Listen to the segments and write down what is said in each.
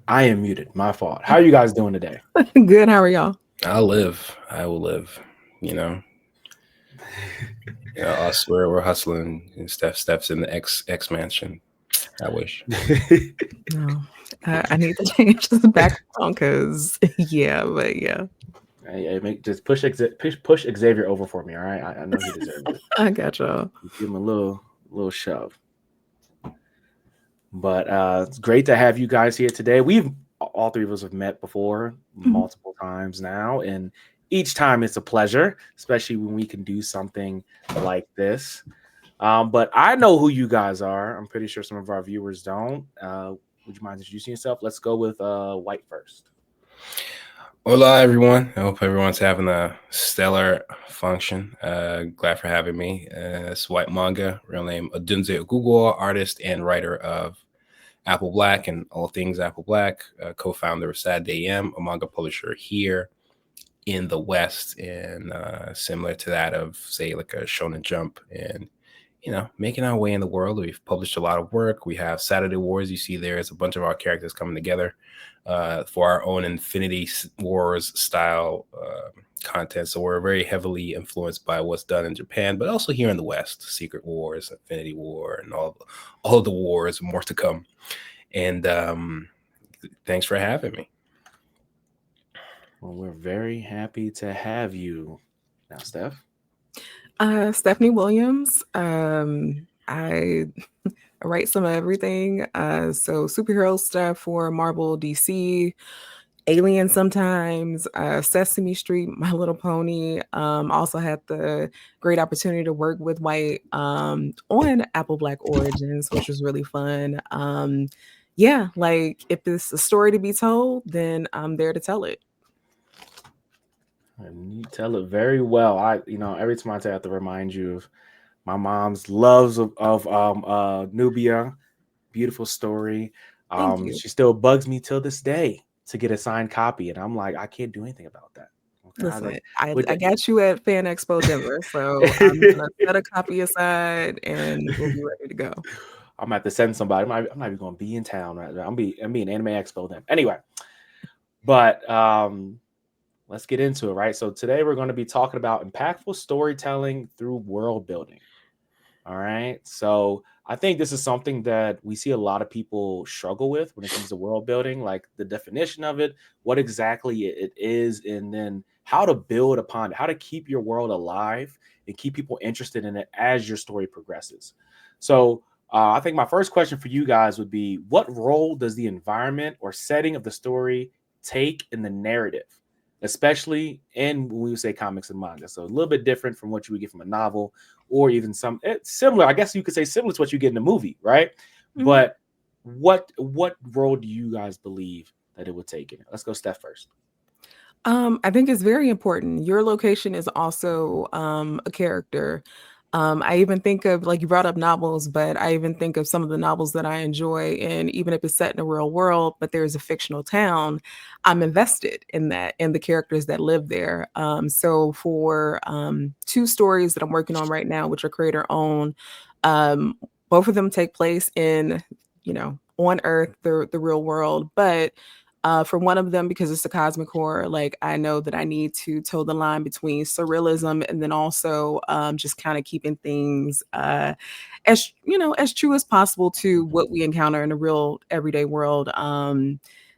I am muted. My fault. How are you guys doing today? Good. How are y'all? I'll live. I will live. Us we're hustling, and Steph's in the X mansion. I wish. No, I need to change this background because but yeah, Just push Xavier over for me. All right, I know he deserves it. I got y'all. Give him a little shove. But it's great to have you guys here today. We've all three of us have met before multiple times now, and each time it's a pleasure, especially when we can do something like this. But I know who you guys are. I'm pretty sure some of our viewers don't. Would you mind introducing yourself? Let's go with White first. Hola, everyone. I hope everyone's having a stellar function. Glad for having me. It's White Manga, real name Odunze Oguguo, artist and writer of Apple Black and all things Apple Black, co-founder of Sad Day M, a manga publisher here in the West, and similar to that of, say, like a Shonen Jump, and making our way in the world. We've published a lot of work. We have Saturday Wars. You see there's a bunch of our characters coming together for our own Infinity Wars style content. So we're very heavily influenced by what's done in Japan, but also here in the West, Secret Wars, Infinity War, and all of the wars, more to come. And thanks for having me. Well, we're very happy to have you. Now, Steph. Stephanie Williams. I write some of everything. So superhero stuff for Marvel, DC, Alien sometimes, Sesame Street, My Little Pony. Also had the great opportunity to work with White on Apple Black Origins, which was really fun. Like if it's a story to be told, then I'm there to tell it. And you tell it very well. Every time I have to remind you of my mom's loves of Nubia. Beautiful story. She still bugs me till this day to get a signed copy, and I'm like, I can't do anything about that. Okay? Listen, I got you at Fan Expo Denver, so I'm gonna set a copy aside, and we'll be ready to go. I'm gonna have to send somebody. I'm not even gonna be in town. Right? I'm be in Anime Expo then. Anyway, but let's get into it, right? So today we're going to be talking about impactful storytelling through world building. All right. So I think this is something that we see a lot of people struggle with when it comes to world building, like the definition of it, what exactly it is, and then how to build upon it, how to keep your world alive and keep people interested in it as your story progresses. So I think my first question for you guys would be, what role does the environment or setting of the story take in the narrative? Especially in when we say comics and manga. So a little bit different from what you would get from a novel, or even similar. I guess you could say similar to what you get in a movie, right? Mm-hmm. But what role do you guys believe that it would take in it? Let's go Steph first. I think it's very important. Your location is also a character. I even think of, like you brought up novels, but I even think of some of the novels that I enjoy. And even if it's set in a real world, but there's a fictional town, I'm invested in that and the characters that live there. So for 2 stories that I'm working on right now, which are creator owned, both of them take place in, on Earth, the real world. But for one of them, because it's a cosmic horror, like I know that I need to toe the line between surrealism and then also just kind of keeping things as true as possible to what we encounter in the real everyday world.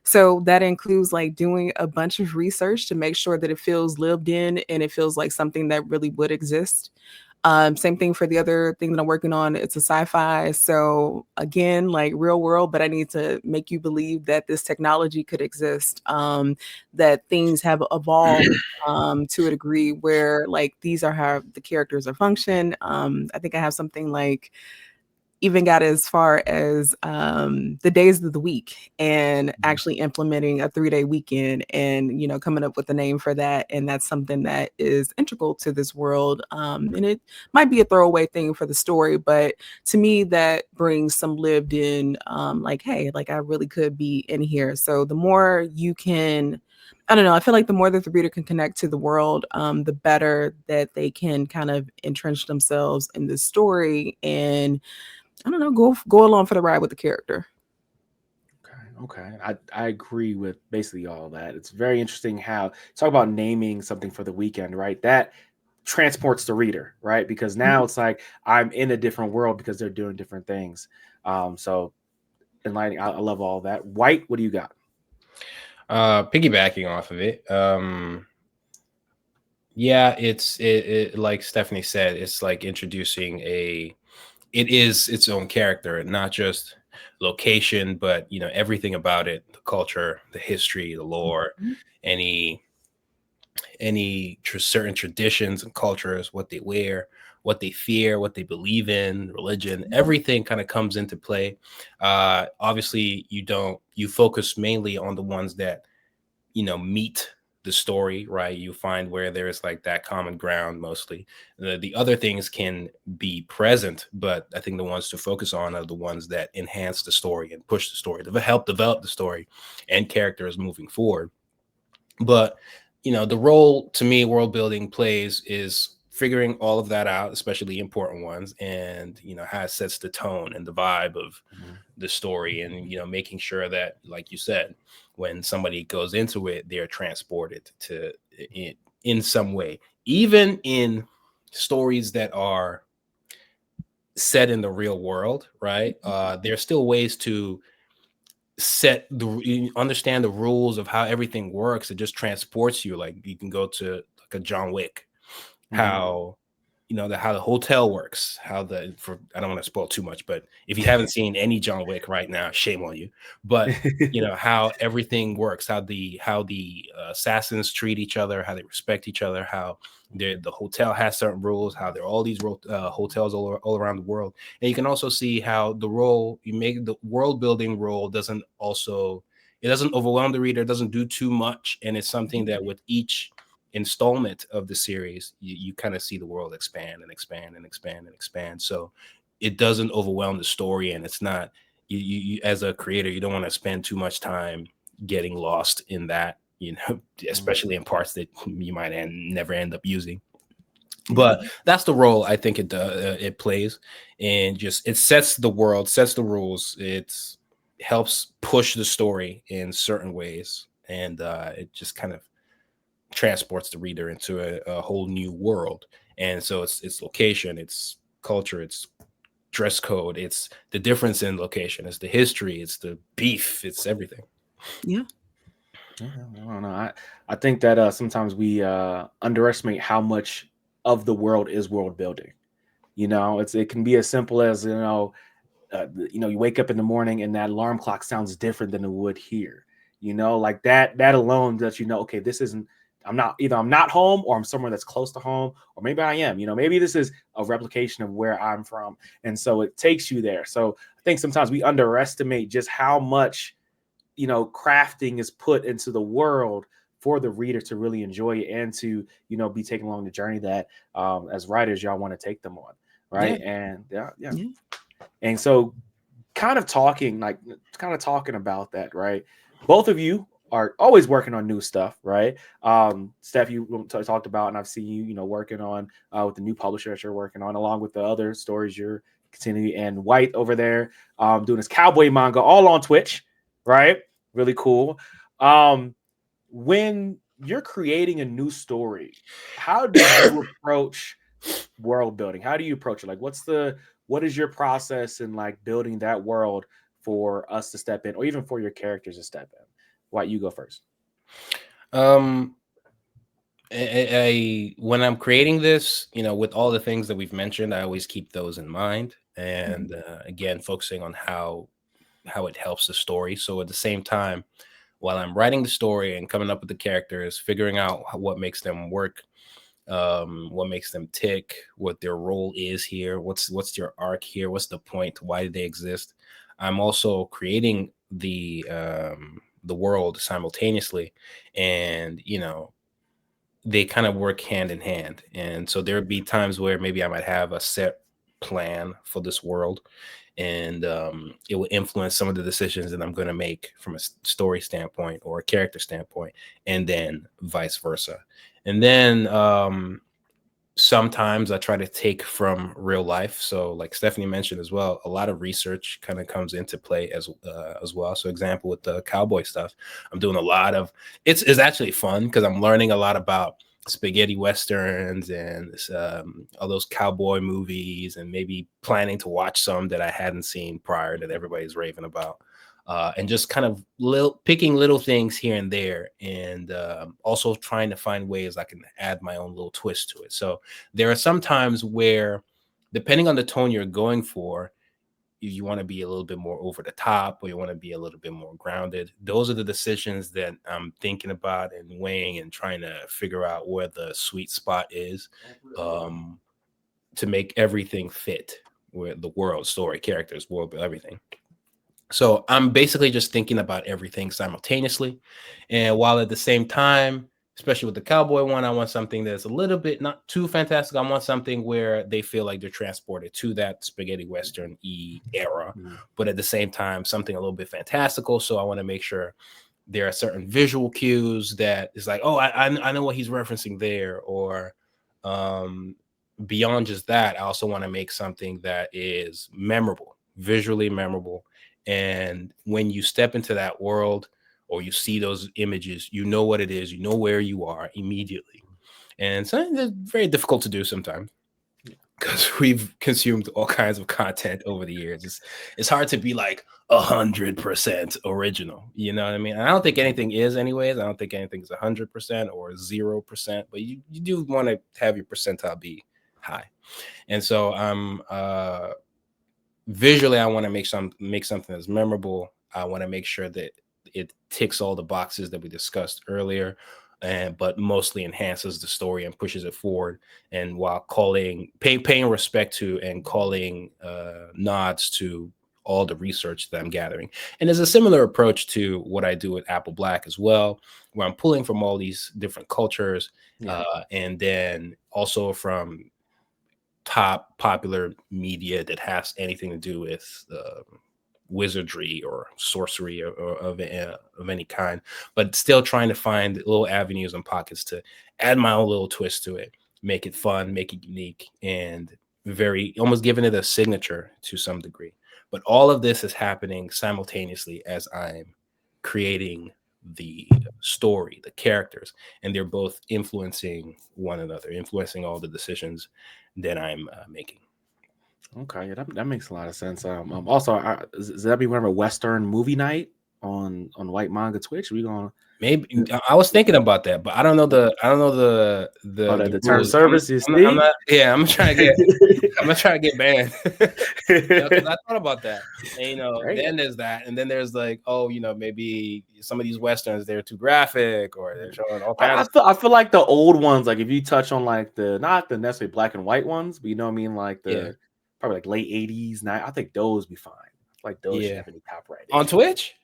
So that includes like doing a bunch of research to make sure that it feels lived in and it feels like something that really would exist. Same thing for the other thing that I'm working on. It's a sci-fi. So again, like real world, but I need to make you believe that this technology could exist, that things have evolved to a degree where like these are how the characters are function. I think I have something like even got as far as the days of the week and actually implementing a 3-day weekend and, coming up with a name for that. And that's something that is integral to this world. And it might be a throwaway thing for the story, but to me, that brings some lived in, like, hey, like I really could be in here. So the more you can, I don't know, I feel like the more that the reader can connect to the world, the better that they can kind of entrench themselves in the story and, I don't know, go along for the ride with the character. Okay, I agree with basically all that. It's very interesting how talk about naming something for the weekend, right? That transports the reader, right? Because now Mhm. it's like I'm in a different world because they're doing different things. So enlightening. I love all that. White, what do you got? Piggybacking off of it, yeah, it like Stephanie said, it's like introducing it is its own character, not just location, but everything about it, the culture, the history, the lore, Mhm. any certain traditions and cultures, what they wear, what they fear, what they believe in, religion, everything kind of comes into play. Obviously, you focus mainly on the ones that meet the story, right? You find where there's like that common ground mostly. The other things can be present, but I think the ones to focus on are the ones that enhance the story and push the story to help develop the story and characters moving forward. But the role to me world building plays is figuring all of that out, especially the important ones, and how it sets the tone and the vibe of Mhm. the story, and making sure that, like you said, when somebody goes into it, they're transported to it in some way, even in stories that are set in the real world, right? There's still ways to understand the rules of how everything works. It just transports you. Like you can go to like a John Wick, Mhm. how how the hotel works, how I don't want to spoil too much, but if you haven't seen any John Wick right now, shame on you. But how everything works, how the assassins treat each other, how they respect each other, how the hotel has certain rules, how there are all these hotels all around the world. And you can also see how the world building role it doesn't overwhelm the reader, it doesn't do too much, and it's something that with each installment of the series, you kind of see the world expand and expand and expand and expand. So it doesn't overwhelm the story, and it's not you as a creator, you don't want to spend too much time getting lost in that, Mhm. especially in parts that you might never end up using. Yeah. But that's the role I think it plays, and just it sets the world, sets the rules. It helps push the story in certain ways, and it just kind of transports the reader into a whole new world. And so it's location, it's culture, it's dress code, it's the difference in location, it's the history, it's the beef, it's everything. Yeah. Yeah, I don't know. I think that sometimes we underestimate how much of the world is world building. It can be as simple as you wake up in the morning and that alarm clock sounds different than it would here. Like that alone lets you know, okay, this isn't. I'm not home, or I'm somewhere that's close to home, or maybe I am. Maybe this is a replication of where I'm from, and so it takes you there. So I think sometimes we underestimate just how much crafting is put into the world for the reader to really enjoy it and to be taken along the journey that as writers y'all want to take them on, Yeah. right? And yeah. Yeah. And so kind of talking about that, right? Both of you are always working on new stuff, right? Steph, you talked about, and I've seen you, working on with the new publisher that you're working on, along with the other stories you're continuing. And White over there doing his cowboy manga, all on Twitch, right? Really cool. When you're creating a new story, how do you approach world building? How do you approach it? Like, what is your process in like building that world for us to step in, or even for your characters to step in? Why you go first? um when I'm creating this, with all the things that we've mentioned, I always keep those in mind, Mhm. and again, focusing on how it helps the story. So at the same time, while I'm writing the story and coming up with the characters, figuring out what makes them work, what makes them tick, what their role is here, what's their arc here, what's the point, why do they exist. I'm also creating the world simultaneously, and they kind of work hand in hand. And so there would be times where maybe I might have a set plan for this world, and it will influence some of the decisions that I'm going to make from a story standpoint or a character standpoint, and then vice versa. And then sometimes I try to take from real life. So like Stephanie mentioned as well, a lot of research kind of comes into play as well. So example with the cowboy stuff, I'm doing a lot of, it's actually fun because I'm learning a lot about spaghetti westerns and all those cowboy movies, and maybe planning to watch some that I hadn't seen prior that everybody's raving about. And just kind of picking little things here and there, and also trying to find ways I can add my own little twist to it. So there are some times where, depending on the tone you're going for, you want to be a little bit more over the top, or you want to be a little bit more grounded. Those are the decisions that I'm thinking about and weighing and trying to figure out where the sweet spot is, to make everything fit, where the world, story, characters, world, everything. So I'm basically just thinking about everything simultaneously. And while at the same time, especially with the cowboy one, I want something that's a little bit not too fantastic. I want something where they feel like they're transported to that spaghetti Western era, but at the same time, something a little bit fantastical. So I want to make sure there are certain visual cues that is like, oh, I know what he's referencing there. Or beyond just that, I also want to make something that is memorable, visually memorable. And when you step into that world, or you see those images, you know what it is, you know where you are immediately. And something that's very difficult to do sometimes, because we've consumed all kinds of content over the years. It's hard to be like 100% original. You know what I mean? And I don't think anything is anyways. I don't think anything is 100% or 0%, but you do want to have your percentile be high. And so visually, I want to make something that's memorable. I want to make sure that it ticks all the boxes that we discussed earlier, but mostly enhances the story and pushes it forward. And while paying respect to and calling nods to all the research that I'm gathering. And there's a similar approach to what I do at Apple Black as well, where I'm pulling from all these different cultures, and then also from top popular media that has anything to do with wizardry or sorcery or of any kind, but still trying to find little avenues and pockets to add my own little twist to it, make it fun, make it unique, and very almost giving it a signature to some degree. But all of this is happening simultaneously as I'm creating the story, the characters, and they're both influencing one another, influencing all the decisions that I'm making. Okay, yeah, that makes a lot of sense. Also, does that be whenever Western movie night on White Manga Twitch? We gonna maybe I was thinking about that, but I don't know the term service. I'm not. Yeah, I'm trying to get banned. I thought about that. And, then there's that, and then there's like, oh, maybe some of these westerns, they're too graphic, or they're showing all kinds. I feel like the old ones, like if you touch on like not the necessarily black and white ones, but you know what I mean, like probably like late 80s. I think those be fine. Like those should have any copyright on Twitch.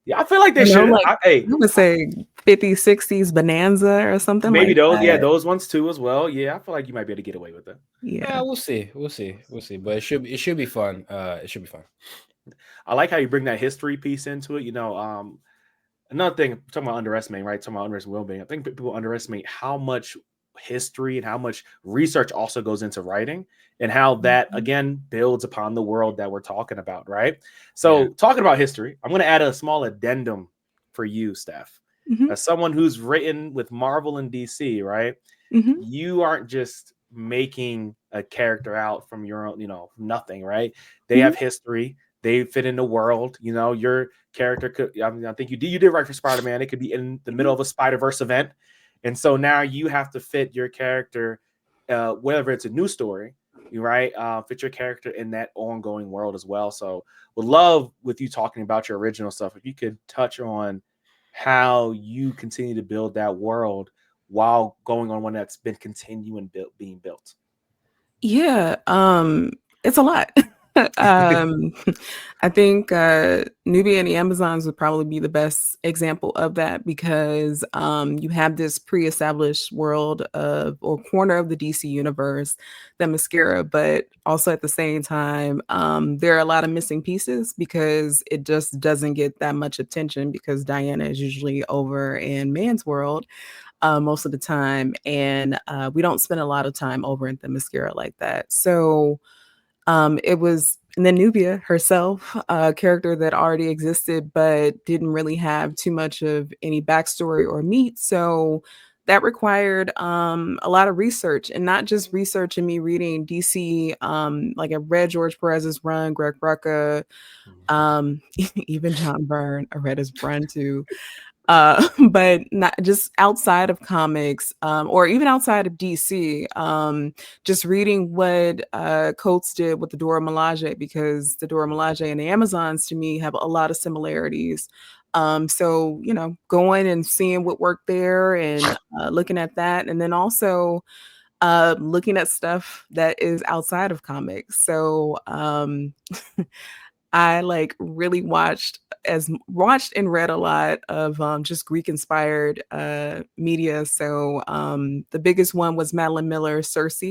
Yeah, I feel like they should. Like, I would say 50s, 60s Bonanza or something. Maybe like those, that. those ones too as well. Yeah, I feel like you might be able to get away with it. Yeah, we'll see. But it should be fun. It should be fun. I like how you bring that history piece into it. Another thing, talking about underestimating, right? Talking about underestimating well-being. I think people underestimate how much history and how much research also goes into writing, and how that again builds upon the world that we're talking about, right? So talking about history, I'm going to add a small addendum for you, Steph. As someone who's written with Marvel and DC, right? You aren't just making a character out from your own, nothing, right? They have history. They fit in the world. Your character could, I think you did right for Spider-Man. It could be in the middle of a Spider-Verse event. And so now you have to fit your character, whether it's a new story, right? Fit your character in that ongoing world as well. So would love with you talking about your original stuff, if you could touch on how you continue to build that world while going on one that's been continuing being built. Yeah, it's a lot. I think Nubia and the Amazons would probably be the best example of that, because you have this pre-established world or corner of the DC universe, the Mascara, but also at the same time, there are a lot of missing pieces because it just doesn't get that much attention because Diana is usually over in Man's World. most of the time, and we don't spend a lot of time over in Themyscira like that. So it was, and then Nubia herself, a character that already existed but didn't really have too much of any backstory or meat. So that required a lot of research, and not just research and me reading DC. Like I read George Perez's run, Greg Rucka, even John Byrne. I read his run too. But not just outside of comics, or even outside of DC, just reading what Coates did with the Dora Milaje, because the Dora Milaje and the Amazons to me have a lot of similarities. So, you know, going and seeing what worked there and looking at that, and then also looking at stuff that is outside of comics. So I like really watched and read a lot of just Greek inspired media. So the biggest one was Madeline Miller's Circe,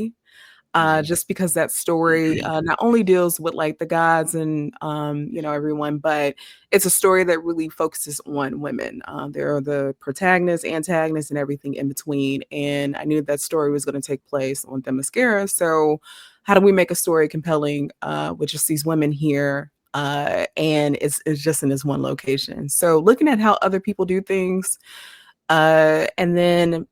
just because that story not only deals with like the gods and you know, everyone, but it's a story that really focuses on women. There are the protagonists, antagonists, and everything in between. And I knew that story was going to take place on Themyscira. So how do we make a story compelling with just these women here? And it's just in this one location. So looking at how other people do things, and then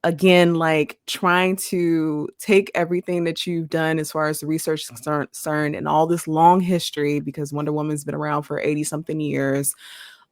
again, like trying to take everything that you've done as far as the research is concerned and all this long history, because Wonder Woman's been around for 80 something years,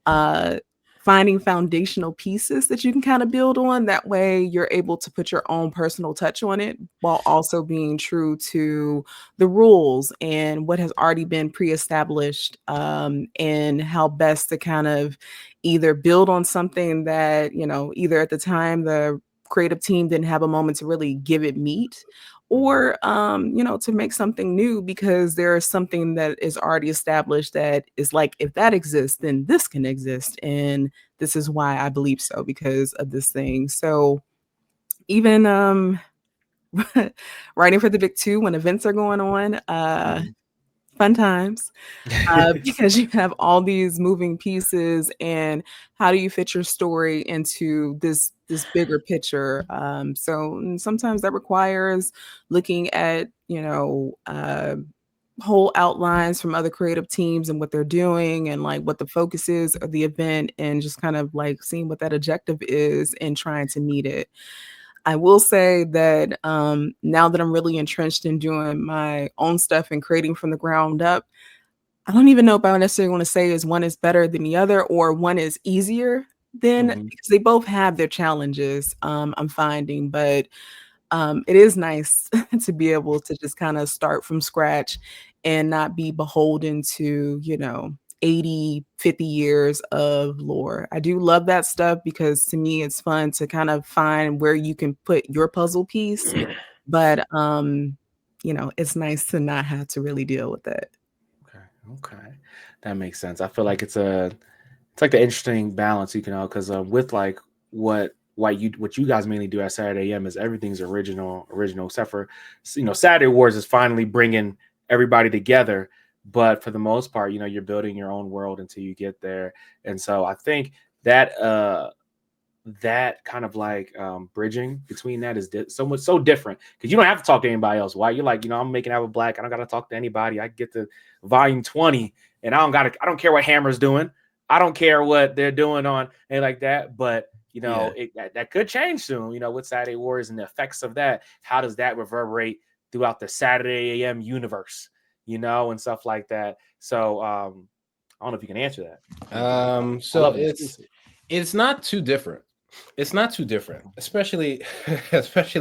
finding foundational pieces that you can kind of build on. That way you're able to put your own personal touch on it while also being true to the rules and what has already been pre-established, and how best to kind of either build on something that, you know, either at the time the creative team didn't have a moment to really give it meat, or you know, to make something new, because there is something that is already established that is like, if that exists, then this can exist, and this is why I believe so, because of this thing. So even writing for the big two when events are going on, fun times, because you have all these moving pieces, and how do you fit your story into this bigger picture? So sometimes that requires looking at, you know, whole outlines from other creative teams and what they're doing, and like what the focus is of the event, and just kind of like seeing what that objective is and trying to meet it. I will say that now that I'm really entrenched in doing my own stuff and creating from the ground up, I don't even know if I necessarily want to say is one is better than the other, or one is easier than, because they both have their challenges, I'm finding. But it is nice to be able to just kind of start from scratch and not be beholden to, you know, 80-50 years of lore. I do love that stuff, because to me it's fun to kind of find where you can put your puzzle piece. But you know, it's nice to not have to really deal with that. Okay, that makes sense. I feel like it's like the interesting balance, you know, because with like what you guys mainly do at Saturday AM is everything's original, except for, you know, Saturday Wars is finally bringing everybody together. But for the most part, you know, you're building your own world until you get there. And so I think that that kind of like bridging between that is so different, because you don't have to talk to anybody else. Why? You're like, you know, I'm making out with Black. I don't got to talk to anybody. I get to volume 20 and I don't care what Hammer's doing. I don't care what they're doing on and like that. But, you know, that could change soon, you know, with Saturday Wars and the effects of that. How does that reverberate throughout the Saturday AM universe, you know, and stuff like that. So I don't know if you can answer that. So it's not too different. It's not too different, especially,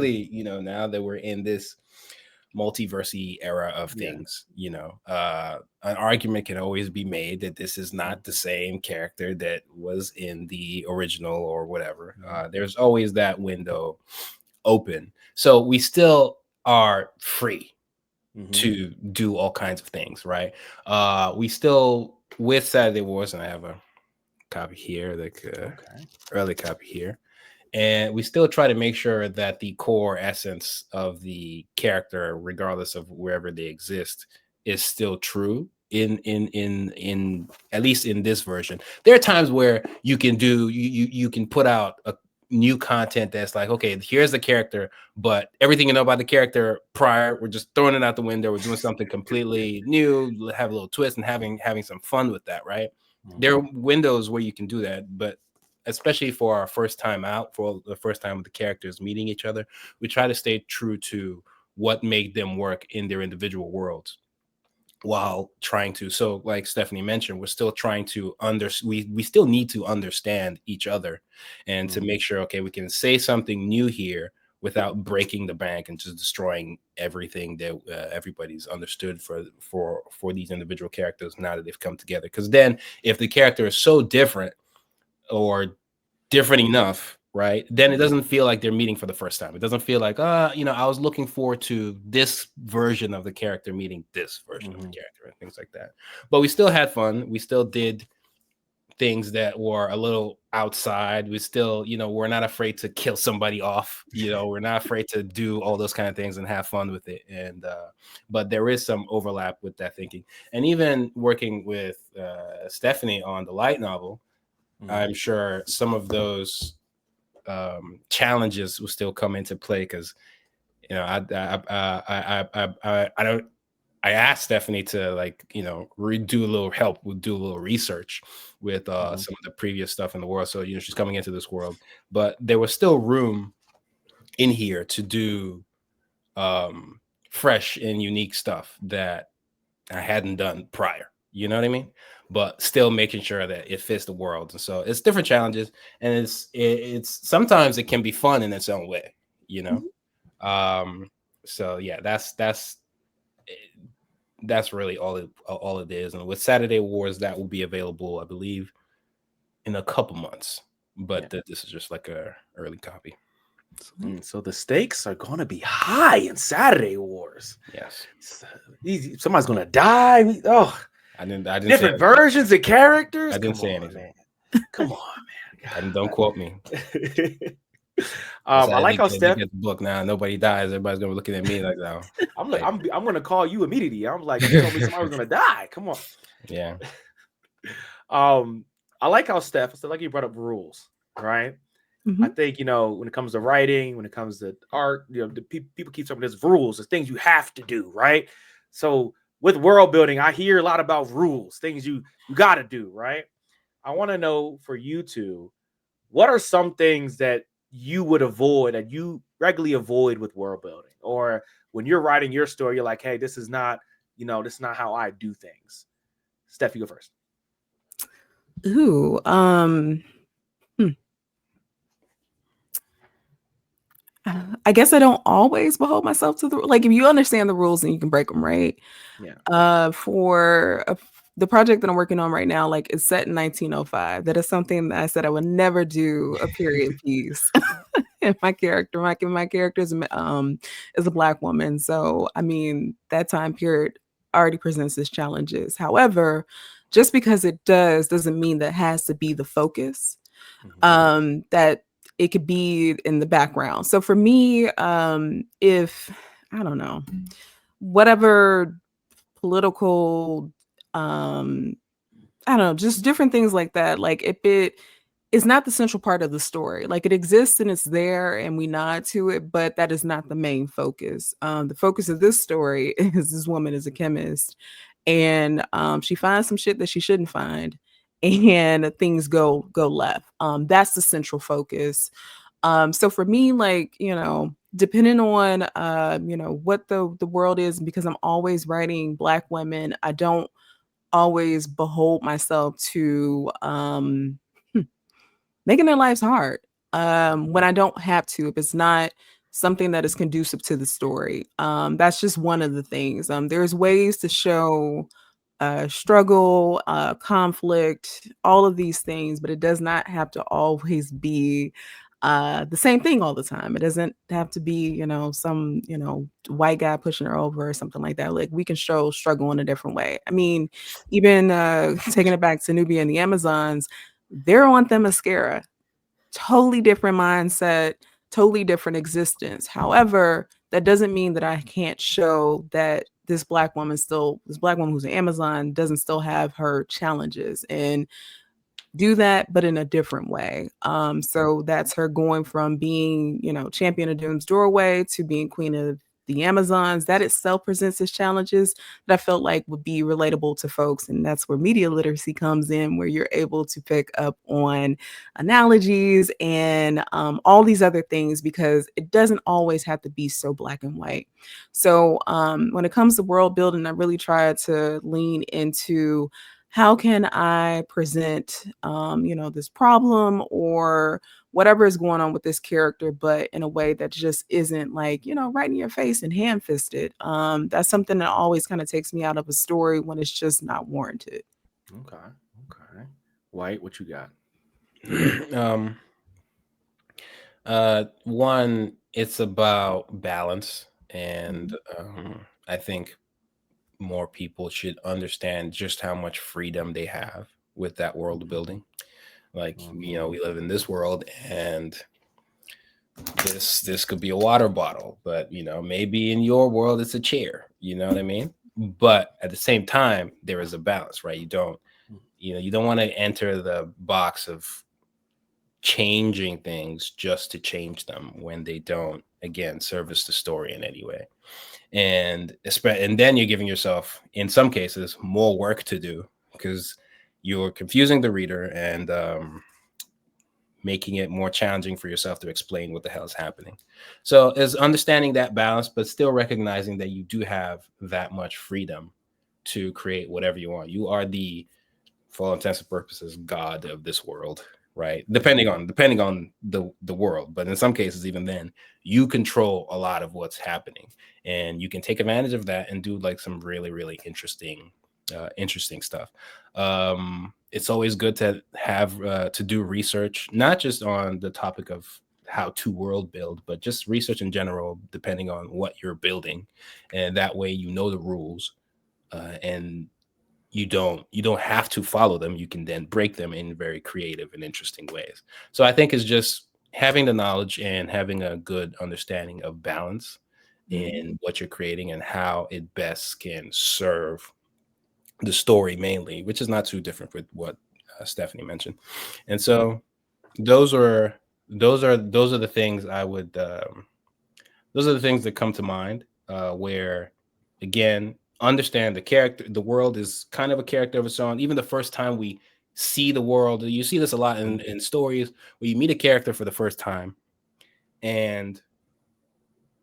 you know, now that we're in this multiverse era of things. You know, an argument can always be made that this is not the same character that was in the original or whatever. There's always that window open, so we still are free to do all kinds of things, right? We still, with Saturday Wars, and I have a copy here, like early copy here, and we still try to make sure that the core essence of the character, regardless of wherever they exist, is still true in at least in this version. There are times where you can do you can put out new content that's like, okay, here's the character, but everything you know about the character prior, we're just throwing it out the window. We're doing something completely new, have a little twist, and having some fun with that, right? Mhm. There are windows where you can do that, but especially for our first time out, for the first time with the characters meeting each other, we try to stay true to what made them work in their individual worlds, while trying to, so like Stephanie mentioned, we're still trying to we still need to understand each other, and to make sure, okay, we can say something new here without breaking the bank and just destroying everything that everybody's understood for these individual characters now that they've come together. Because then if the character is so different or different enough, right, then it doesn't feel like they're meeting for the first time. It doesn't feel like, you know, I was looking forward to this version of the character meeting this version of the character, and things like that. But we still had fun. We still did things that were a little outside. We still, you know, we're not afraid to kill somebody off. You know, we're not afraid to do all those kind of things and have fun with it. And but there is some overlap with that thinking. And even working with Stephanie on the light novel, I'm sure some of those challenges will still come into play, because, you know, I asked Stephanie to, like, you know, do a little research with some of the previous stuff in the world. So, you know, she's coming into this world, but there was still room in here to do fresh and unique stuff that I hadn't done prior. You know what I mean? But still making sure that it fits the world. And so it's different challenges, and it's sometimes it can be fun in its own way, you know? So yeah, that's really all it is. And with Saturday Wars, that will be available, I believe, in a couple months. But this is just like a early copy. So the stakes are going to be high in Saturday Wars. Yes. Somebody's going to die. I didn't different versions of characters. I didn't say anything. Man. Come on, man. Don't quote me. I like how Steph get the book now. Nobody dies. Everybody's gonna be looking at me like that. I'm gonna call you immediately. I'm like, you told me somebody was gonna die. Come on. Yeah. I like how Steph, like you brought up rules, right? I think, you know, when it comes to writing, when it comes to art, you know, the people keep talking, there's rules, there's things you have to do, right? So with world building, I hear a lot about rules, things you got to do, right? I want to know for you two, what are some things that you would avoid, that you regularly avoid with world building? Or when you're writing your story, you're like, hey, this is not how I do things. Steph, you go first. Ooh, I guess I don't always behold myself to if you understand the rules and you can break them, right? Yeah. For the project that I'm working on right now, like, it's set in 1905. That is something that I said I would never do a period piece. And my character is a Black woman. So, I mean, that time period already presents its challenges. However, just because it doesn't mean that has to be the focus. That it could be in the background. So for me, if, I don't know, whatever political, I don't know, just different things like that. Like, if it is not the central part of the story, like, it exists and it's there and we nod to it, but that is not the main focus. The focus of this story is this woman is a chemist, and she finds some shit that she shouldn't find, and things go left. That's the central focus. So for me, like, you know, depending on you know, what the world is, because I'm always writing Black women, I don't always behold myself to making their lives hard when I don't have to, if it's not something that is conducive to the story. That's just one of the things. There's ways to show struggle, conflict, all of these things, but it does not have to always be the same thing all the time. It doesn't have to be, you know, some, you know, white guy pushing her over or something like that. Like, we can show struggle in a different way. I mean, even taking it back to Nubia and the Amazons, they're on Themyscira, totally different mindset, totally different existence. However, that doesn't mean that I can't show that this Black woman who's an Amazon doesn't still have her challenges. And do that, but in a different way. So that's her going from being, champion of Doom's Doorway to being queen of the Amazons. That itself presents its challenges that I felt like would be relatable to folks. And that's where media literacy comes in, where you're able to pick up on analogies and all these other things, because it doesn't always have to be so black and white. So when it comes to world building, I really try to lean into how can I present, this problem or whatever is going on with this character, but in a way that just isn't like, right in your face and hand fisted. That's something that always kind of takes me out of a story when it's just not warranted. Okay. White, what you got? One, it's about balance, and I think more people should understand just how much freedom they have with that world building. Like, we live in this world, and this could be a water bottle, but maybe in your world it's a chair. You know what I mean? But at the same time, there is a balance, right? You don't want to enter the box of changing things just to change them when they don't, again, service the story in any way. And then you're giving yourself, in some cases, more work to do, because you're confusing the reader and making it more challenging for yourself to explain what the hell is happening. So it's understanding that balance, but still recognizing that you do have that much freedom to create whatever you want. You are the, for all intents and purposes, god of this world, right? Depending on the world, but in some cases, even then, you control a lot of what's happening, and you can take advantage of that and do like some really, really interesting stuff. It's always good to have to do research, not just on the topic of how to world build, but just research in general, depending on what you're building, and that way the rules, and you don't have to follow them. You can then break them in very creative and interesting ways. So I think it's just having the knowledge and having a good understanding of balance in what you're creating and how it best can serve the story mainly, which is not too different with what Stephanie mentioned. And so those are the things I would those are the things that come to mind, where, again, understand the character. The world is kind of a character of its own. Even the first time we see the world, you see this a lot in stories where you meet a character for the first time, and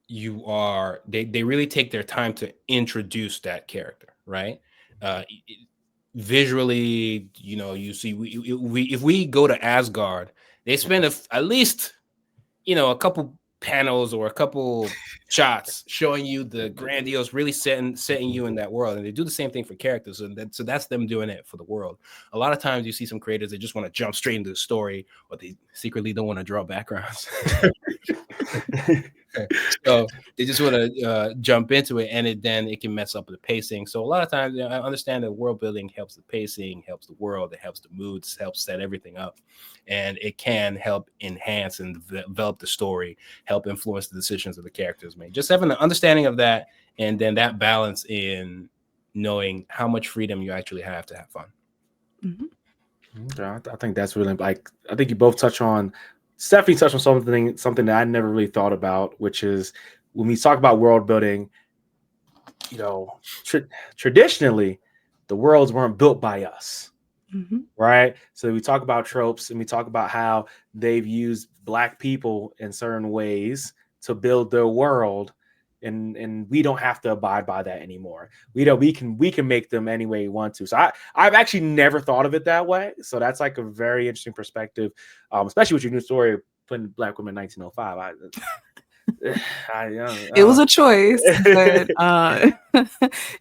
they really take their time to introduce that character, right? Visually, you see, if we go to Asgard, they spend at least a couple panels or a couple shots showing you the grandiose, really setting you in that world. And they do the same thing for characters, and so that's them doing it for the world. A lot of times you see some creators, they just want to jump straight into the story, or they secretly don't want to draw backgrounds. So they just want to jump into it, and then it can mess up the pacing. So a lot of times, I understand that world building helps the pacing, helps the world, it helps the moods, helps set everything up, and it can help enhance and develop the story, help influence the decisions of the characters made. Just having an understanding of that, and then that balance in knowing how much freedom you actually have to have fun. Yeah, I think that's really, like, I think you both Stephanie touched on something that I never really thought about, which is when we talk about world building, traditionally the worlds weren't built by us, right? So we talk about tropes, and we talk about how they've used Black people in certain ways to build their world, and we don't have to abide by that anymore. We can make them any way we want to. So I've actually never thought of it that way. So that's like a very interesting perspective, especially with your new story putting Black women in 1905. It was a choice, but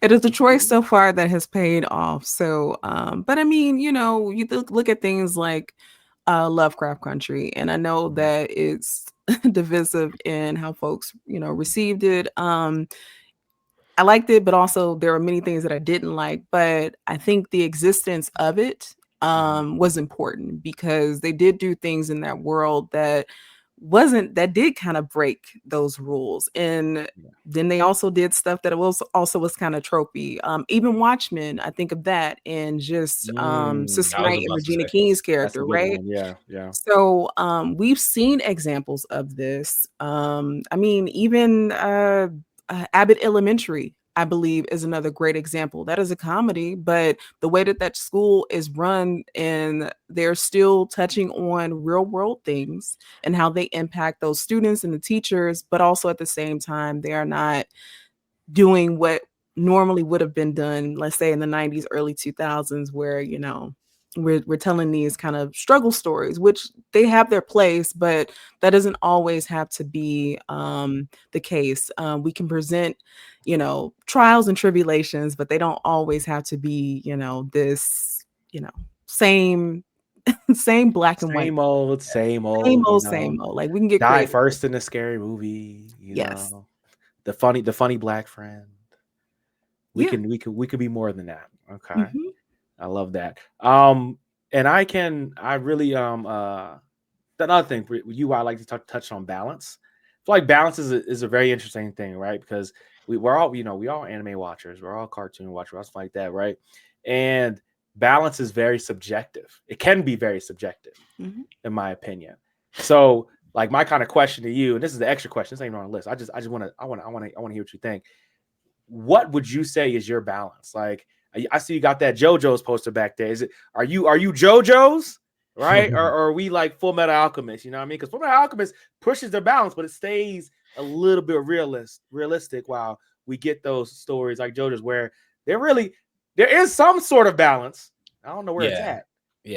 it is a choice so far that has paid off. So, but I mean, you look at things like Lovecraft Country, and I know that it's divisive in how folks, received it. I liked it, but also there are many things that I didn't like. But I think the existence of it was important, because they did do things in that world that that did kind of break those rules. And then they also did stuff that was kind of tropey. Even Watchmen, I think of that, and just Sister I was Knight and about to Regina say. King's That's a character, good right? one. Yeah, yeah. So we've seen examples of this. I mean, even Abbott Elementary, I believe, is another great example. That is a comedy, but the way that school is run, and they're still touching on real world things and how they impact those students and the teachers, but also at the same time, they are not doing what normally would have been done, let's say in the 90s, early 2000s, where, you know, we're telling these kind of struggle stories, which they have their place, but that doesn't always have to be the case. We can present, you know, trials and tribulations, but they don't always have to be, you know, this, you know, same same black and white. Same old, Same you old, know. same old. Like, we can get Die creative. first in the scary movie, you Yes. know. The funny black friend. We Yeah. could be more than that. Okay. Mhm. I love that. And I really another thing for you, I like to touch on balance. I feel like balance is a very interesting thing, right? Because we're all, you know, we all anime watchers, we're all cartoon watchers, stuff like that, right? And balance is very subjective. It can be very subjective, Mhm. in my opinion. So, like, my kind of question to you, and this is the extra question, this ain't even on the list. I just want to hear what you think. What would you say is your balance? Like, I see you got that JoJo's poster back there. Are you JoJo's? Right? or are we like Full Metal Alchemist? You know what I mean? Because Full Metal Alchemist pushes their balance, but it stays a little bit realistic, while we get those stories like JoJo's where there is some sort of balance. I don't know where it's at,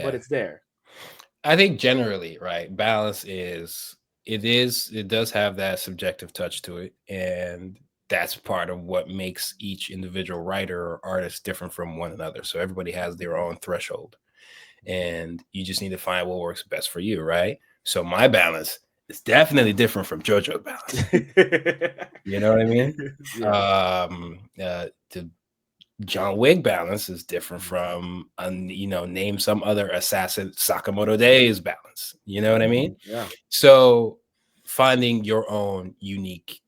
but it's there. I think generally, right, balance it does have that subjective touch to it, and that's part of what makes each individual writer or artist different from one another. So everybody has their own threshold, and you just need to find what works best for you, right? So my balance is definitely different from JoJo's balance. You know what I mean? Yeah. The John Wick balance is different from, you know, name some other assassin Sakamoto Days balance. You know what I mean? Yeah. So finding your own unique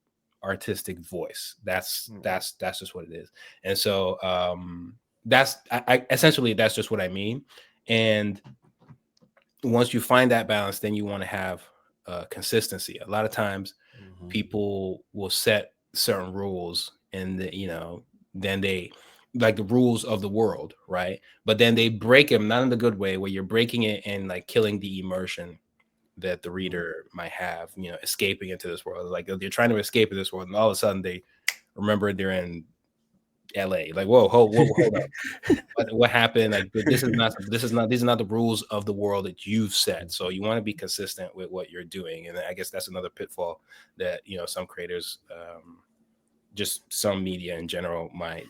artistic voice, that's just what it is. And so that's essentially that's just what I mean. And once you find that balance, then you want to have consistency. A lot of times people will set certain rules, and you know, then they, like, the rules of the world, right? But then they break them, not in the good way where you're breaking it and like killing the immersion that the reader might have, you know, escaping into this world. Like, they're trying to escape in this world, and all of a sudden they remember they're in LA. Like, whoa, hold up. What happened? Like, these are not the rules of the world that you've set. So you want to be consistent with what you're doing. And I guess that's another pitfall that, you know, some creators, just some media in general might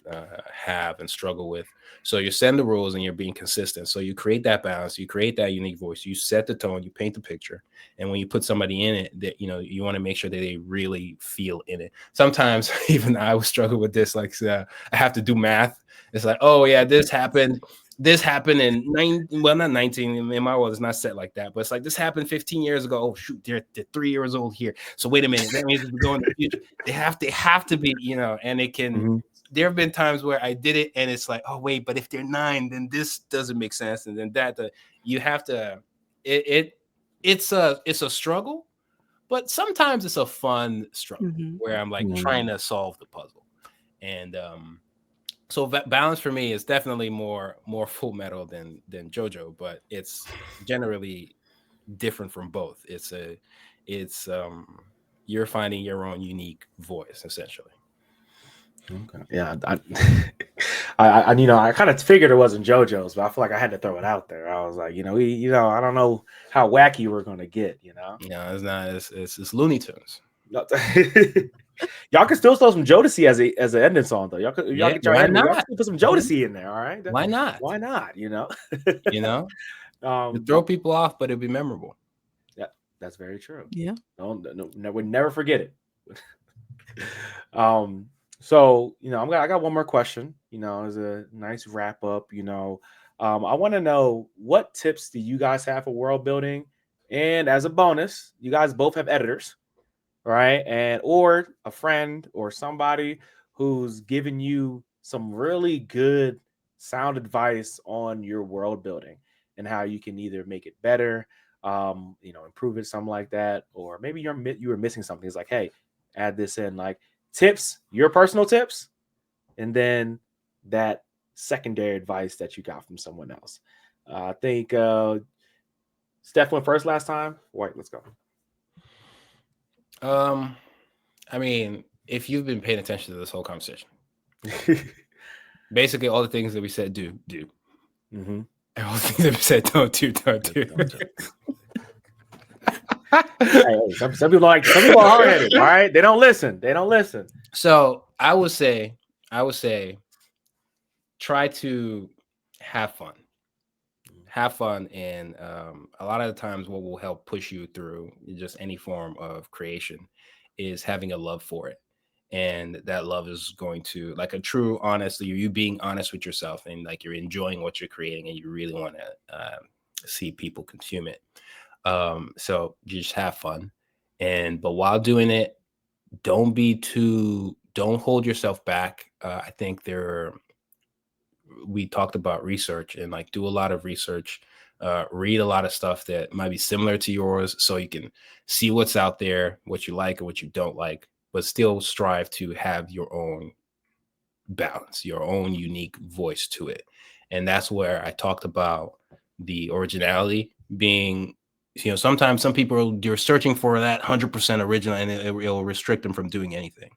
have and struggle with. So you're setting the rules and you're being consistent. So you create that balance, you create that unique voice, you set the tone, you paint the picture. And when you put somebody in it, that, you know, you want to make sure that they really feel in it. Sometimes even I would struggle with this. Like, I have to do math. It's like, oh yeah, this happened in not 19. In my world, it's not set like that, but it's like, this happened 15 years ago. Oh shoot, they're 3 years old here. So wait a minute, that means we go in the future. They have to be, you know, and it can. There have been times where I did it, and it's like, oh wait, but if they're 9, then this doesn't make sense, and then that. You have to. It's a struggle, but sometimes it's a fun struggle where I'm like trying to solve the puzzle, and so balance for me is definitely more Full Metal than JoJo, but it's generally different from both. It's you're finding your own unique voice, essentially. Okay. Yeah, I you know, I kind of figured it wasn't JoJo's, but I feel like I had to throw it out there. I was like, you know, I don't know how wacky we're gonna get, you know. No, it's not. It's Looney Tunes. No. Y'all can still throw some Jodeci as an ending song, though. Y'all can why not? Y'all can put some Jodeci in there, all right? Why not? Why not? You know, you know, you throw people off, but it'd be memorable. Yeah, that's very true. Yeah, we'd never forget it. So, you know, I got one more question, you know, as a nice wrap up, you know. I want to know, what tips do you guys have for world building, And as a bonus, you guys both have editors, right? And or a friend or somebody who's giving you some really good sound advice on your world building and how you can either make it better, improve it, something like that, or maybe you were missing something. It's like, hey, add this in, like tips, your personal tips, and then that secondary advice that you got from someone else. I think Steph went first last time. White, let's go. I mean, if you've been paying attention to this whole conversation, basically all the things that we said do. Mm-hmm. And all the things that we said don't do. Hey, some people are hard-headed, all right? They don't listen. So I would say, try to have fun. Have fun, and a lot of the times what will help push you through just any form of creation is having a love for it. And that love is going to, like, a true honestly, you being honest with yourself, and like you're enjoying what you're creating and you really want to see people consume it. So you just have fun, but while doing it, don't hold yourself back. I think we talked about research, and like do a lot of research, read a lot of stuff that might be similar to yours, so you can see what's out there, what you like and what you don't like, but still strive to have your own balance, your own unique voice to it. And that's where I talked about the originality being, sometimes some people, you're searching for that 100% original, and it'll restrict them from doing anything.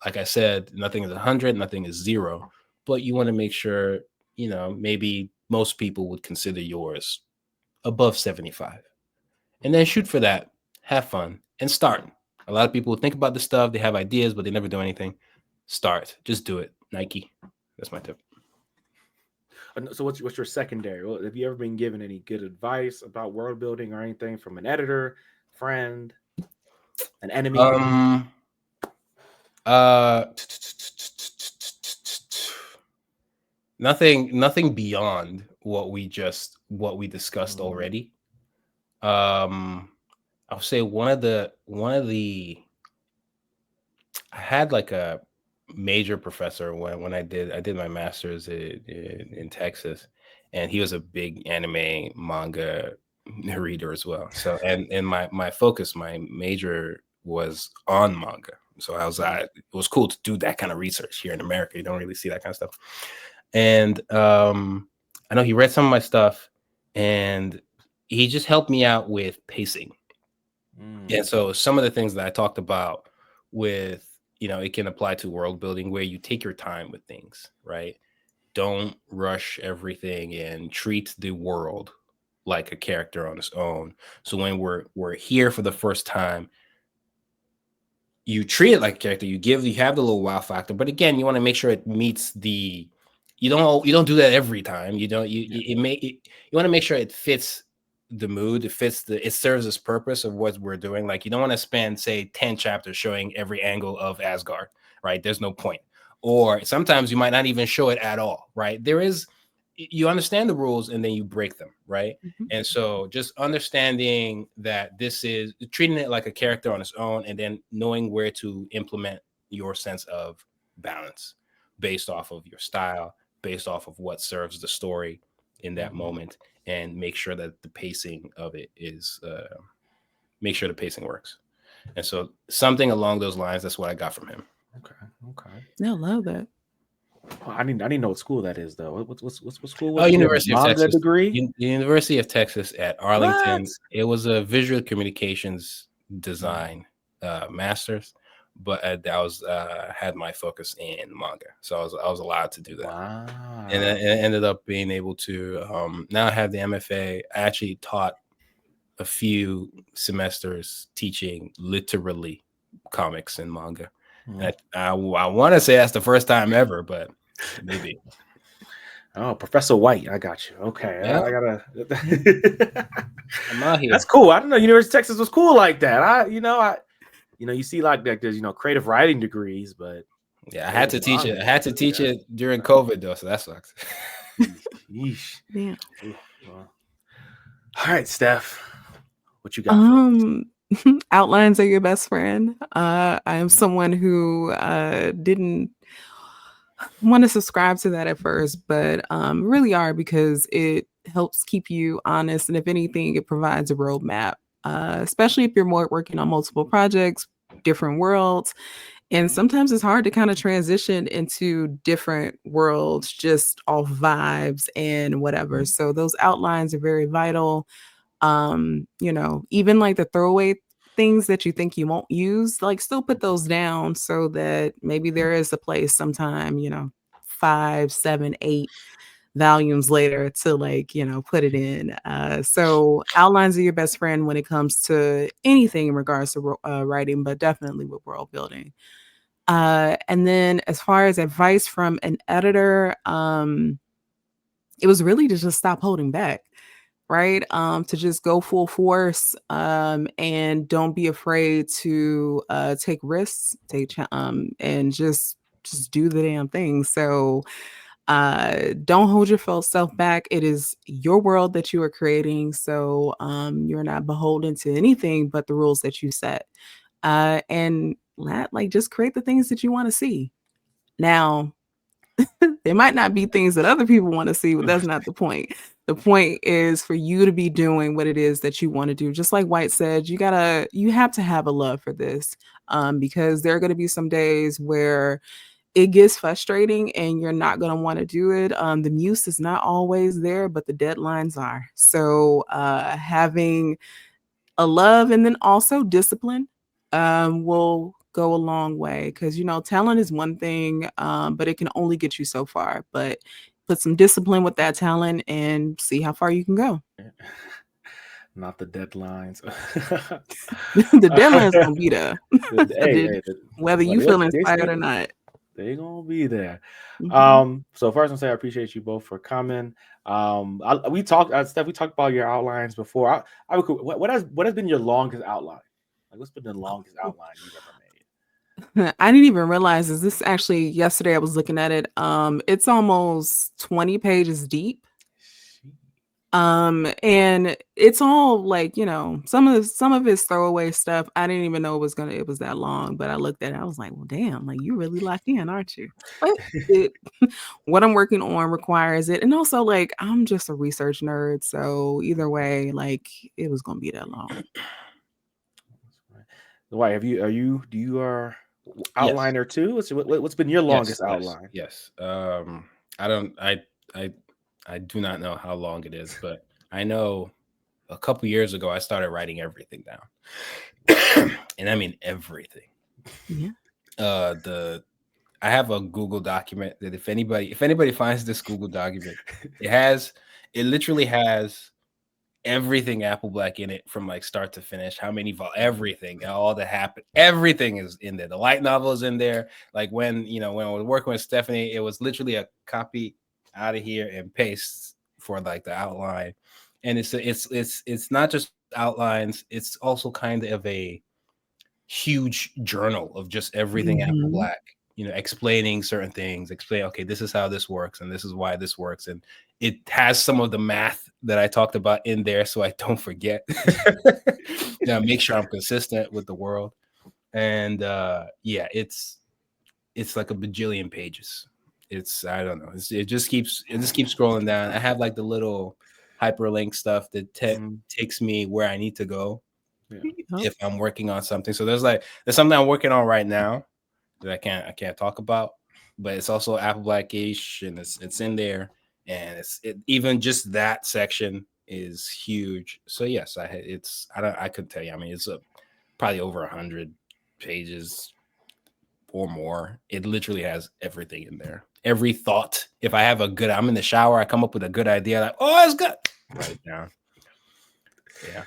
Like I said, nothing is 100, nothing is 0, but you want to make sure, maybe most people would consider yours above 75, and then shoot for that, have fun, and start. A lot of people think about this stuff, they have ideas, but they never do anything. Start, just do it. Nike. That's my tip. So what's your secondary? Well, have you ever been given any good advice about world building or anything from an editor, friend, an enemy? Nothing beyond what we discussed already. I'll say one of the I had like a major professor when I did my master's in Texas, and he was a big anime manga reader as well. So and my focus, my major was on manga. So it was cool to do that kind of research here in America. You don't really see that kind of stuff. And I know he read some of my stuff, and he just helped me out with pacing. And so some of the things that I talked about with, it can apply to world building, where you take your time with things, right? Don't rush everything and treat the world like a character on its own. So when we're here for the first time, you treat it like a character. You have the little wow factor, but again, you want to make sure it meets the. You don't do that every time. You want to make sure it fits the mood. It serves its purpose of what we're doing. Like, you don't want to spend, say, 10 chapters showing every angle of Asgard, right? There's no point. Or sometimes you might not even show it at all, right? You understand the rules and then you break them, right? Mm-hmm. And so just understanding that this is treating it like a character on its own, and then knowing where to implement your sense of balance based off of your style, based off of what serves the story in that moment, and make sure that the pacing of it is, make sure the pacing works. And so something along those lines, that's what I got from him. Okay. Yeah, I love that. I need to know what school that is, though. What school? University of Texas. Degree? University of Texas at Arlington. What? It was a visual communications design master's, but I had my focus in manga, so I was allowed to do that. Wow. And it ended up being able to now I have the MFA. I actually taught a few semesters teaching literally comics and manga. I want to say that's the first time ever, but maybe. Oh, Professor White, I got you. Okay, yeah. I gotta. I'm out here. That's cool. I didn't know University of Texas was cool like that. You see like there's creative writing degrees, but yeah, I had to teach it. I had to teach it during COVID though, so that sucks. Yeesh. Yeah. All right, Steph. What you got for us? Outlines are your best friend. I am someone who didn't want to subscribe to that at first, but really are, because it helps keep you honest. And if anything, it provides a roadmap, especially if you're more working on multiple projects, different worlds. And sometimes it's hard to kind of transition into different worlds just off vibes and whatever. So those outlines are very vital. Even like the throwaway things that you think you won't use, like still put those down so that maybe there is a place sometime, 5, 7, 8 volumes later to put it in. So outlines are your best friend when it comes to anything in regards to writing, but definitely with world building. And then as far as advice from an editor, it was really to just stop holding back, right? To just go full force, and don't be afraid to take risks, and just do the damn thing. So don't hold yourself back. It is your world that you are creating, so you're not beholden to anything but the rules that you set. And just create the things that you want to see. Now, there might not be things that other people want to see, but that's not the point. The point is for you to be doing what it is that you want to do. Just like White said, you have to have a love for this, because there are going to be some days where it gets frustrating and you're not going to want to do it. The muse is not always there, but the deadlines are. So having a love and then also discipline will go a long way, because talent is one thing, but it can only get you so far. But put some discipline with that talent and see how far you can go. Not the deadlines. The deadline's gonna be there. Whether you feel inspired or not, they're gonna be there. Mhm. So first I'm saying I appreciate you both for coming. We talked about your outlines before. What has been your longest outline? Like, what's been the longest outline you've ever made? I didn't even realize this actually yesterday I was looking at it. It's almost 20 pages deep. And it's all some of it's throwaway stuff. I didn't even know it was that long, but I looked at it, I was like, well, damn, like you really locked in, aren't you? But what I'm working on requires it. And also I'm just a research nerd. So either way, it was gonna be that long. Why do you are outliner too? What's been your longest outline? Yes. I do not know how long it is, but I know a couple years ago I started writing everything down. And I mean everything. Yeah. I have a Google document that if anybody finds this Google document, it literally has everything Apple Black in it from start to finish, how many everything, all that happened, everything is in there. The light novel is in there. Like when I was working with Stephanie, it was literally a copy out of here and paste for the outline. And it's not just outlines, it's also kind of a huge journal of just everything Apple Black, explaining certain things, okay, this is how this works and this is why this works, and it has some of the math that I talked about in there so I don't forget. Make sure I'm consistent with the world. And it's like a bajillion pages. I don't know, it just keeps scrolling down. I have the little hyperlink stuff that takes me where I need to go. If I'm working on something. So there's something I'm working on right now that I can't talk about, but it's also Apple Black-ish, and it's in there, and even just that section is huge. So yes, I couldn't tell you. I mean, it's probably over 100 pages or more. It literally has everything in there. Every thought. If I'm in the shower, I come up with a good idea, it's good. Write it down. Yeah.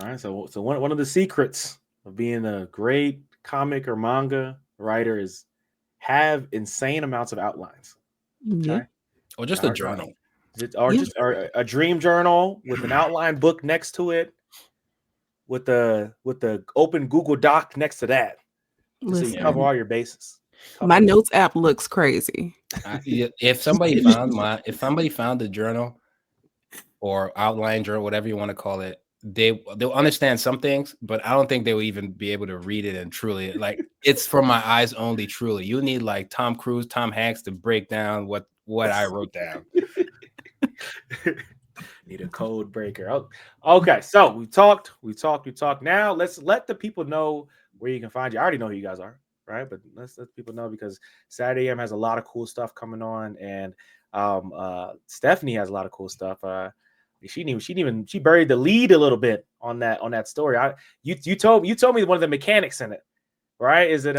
All right, so one of the secrets of being a great comic or manga writer is have insane amounts of outlines. Okay? Yeah. Or just a journal. Or a dream journal with an outline book next to it, with the open Google Doc next to that. Just so you cover all your bases. My notes app looks crazy. If somebody found the journal or outline journal, whatever you want to call it, they'll understand some things, but I don't think they will even be able to read it and truly like it's for my eyes only. Truly, you need like Tom Cruise, Tom Hanks to break down what I wrote down. Need a code breaker. Oh, okay, so we talked. Now let's let the people know where you can find you. I already know who you guys are, right? But let's let people know because Saturday AM has a lot of cool stuff coming on, and Stephanie has a lot of cool stuff. She buried the lead a little bit on that story. You told me one of the mechanics in it, right? Is it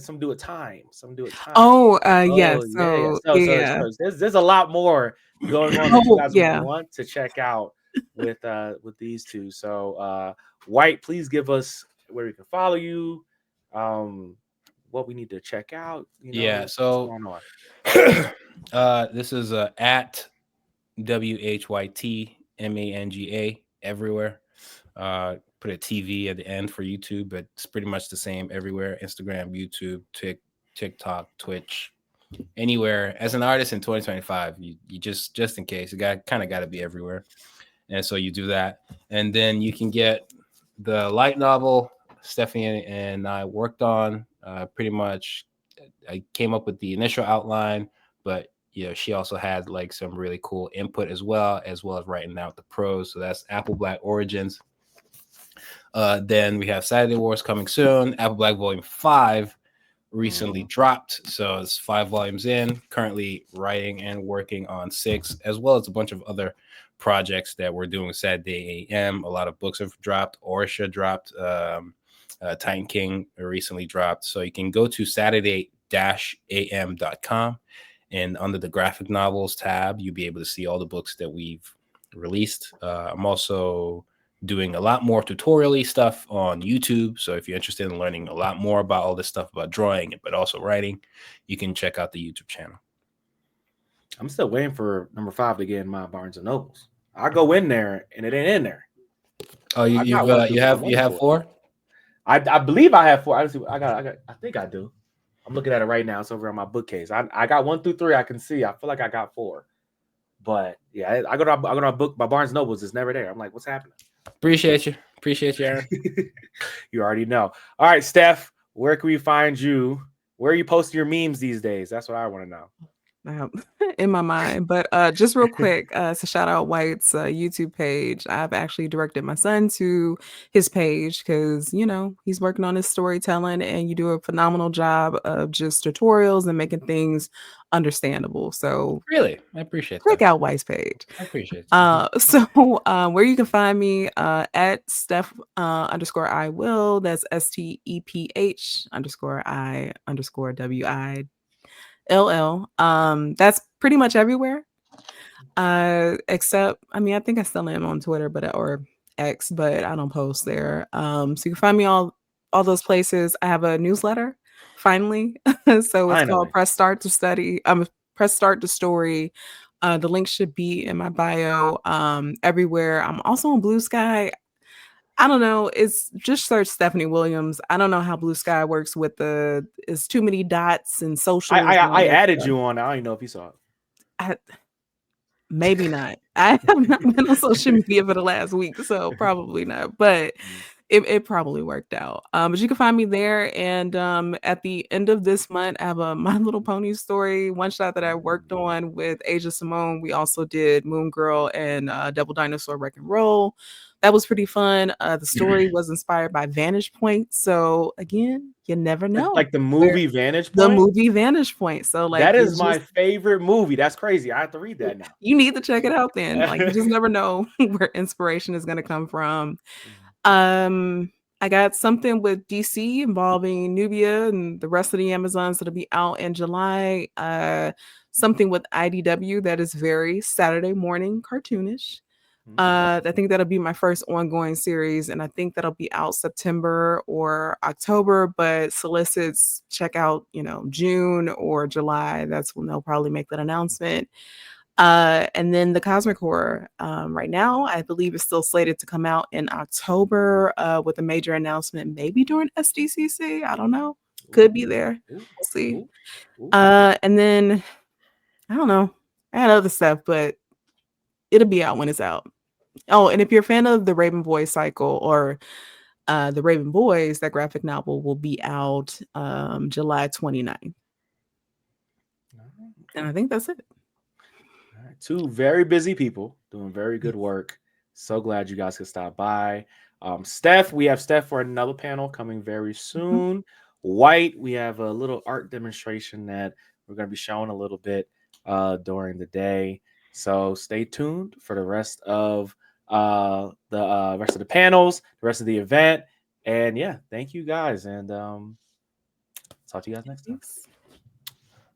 some do with time? Some do with time. Oh, yeah. Oh yeah. So So there's a lot more going on that you Oh, guys yeah. want to check out with these two. So White, please give us where we can follow you, what we need to check out. Yeah. What's So going on? this is at WHYTMANGA everywhere. Put a TV at the end for YouTube, but it's pretty much the same everywhere. Instagram, YouTube, TikTok, Twitch, anywhere. As an artist in 2025, you just in case, you got to be everywhere. And so you do that. And then you can get the light novel Stephanie and I worked on. Pretty much I came up with the initial outline, but she also had like some really cool input as well as writing out the prose. So that's Apple Black Origins. Then we have Saturday Wars coming soon. Apple Black Volume 5 recently dropped. So it's 5 volumes in, currently writing and working on 6, as well as a bunch of other projects that we're doing with Saturday AM. A lot of books have dropped. Orisha dropped. Titan King recently dropped. So you can go to Saturday-am.com, and under the graphic novels tab, you'll be able to see all the books that we've released. I'm also doing a lot more tutorial-y stuff on YouTube. So if you're interested in learning a lot more about all this stuff about drawing, but also writing, you can check out the YouTube channel. I'm still waiting for number 5 to get in my Barnes and Nobles. I go in there and it ain't in there. Oh, you have 4? I believe I have 4. I think I do. I'm looking at it right now. It's over on my bookcase. I got 1 through 3. I can see. I feel like I got 4, but yeah, I go to my Barnes and Nobles. It's never there. I'm like, what's happening? Appreciate you, Aaron. You already know. All right, Steph, where can we find you? Where are you posting your memes these days? That's what I want to know. In my mind, but just real quick, to shout out White's YouTube page. I've actually directed my son to his page because he's working on his storytelling, and you do a phenomenal job of just tutorials and making things understandable. So really, I appreciate check out White's page. I appreciate it. So where you can find me at Steph _I will. That's STEPH_I_WILL. That's pretty much everywhere. Except, I think I still am on Twitter, or X, but I don't post there. So you can find me all those places. I have a newsletter, finally. So it's called Press Start to Study. Press Start to Story. The link should be in my bio. Everywhere. I'm also on Blue Sky. I don't know. It's just search Stephanie Williams. I don't know how Blue Sky works with it's too many dots and social. I added you on. I don't even know if you saw it. Maybe not. I have not been on social media for the last week, so probably not. But it probably worked out. But you can find me there. And at the end of this month, I have a My Little Pony story one shot that I worked on with Asia Simone. We also did Moon Girl and Double Dinosaur Wreck and Roll. That was pretty fun. The story was inspired by Vantage Point. So again, you never know. Like the movie Vantage Point? The movie Vantage Point. So like that is my favorite movie. That's crazy. I have to read that now. You need to check it out then. Like you just never know where inspiration is going to come from. I got something with DC involving Nubia and the rest of the Amazons that'll be out in July. Something with IDW that is very Saturday morning cartoonish. I think that'll be my first ongoing series, and I think that'll be out September or October, but solicits check out, June or July. That's when they'll probably make that announcement. And then the Cosmic Horror, right now, I believe is still slated to come out in October with a major announcement, maybe during SDCC. I don't know. Could be there. We'll see. And then, I don't know. I had other stuff, but it'll be out when it's out. Oh, and if you're a fan of the Raven Boys cycle or the Raven Boys, that graphic novel will be out July 29th. And I think that's it. All right. Two very busy people doing very good work. So glad you guys could stop by. Steph, we have Steph for another panel coming very soon. White, we have a little art demonstration that we're going to be showing a little bit during the day. So stay tuned for the rest of the panels, the rest of the event. And yeah, thank you guys. And talk to you guys next time. Thanks.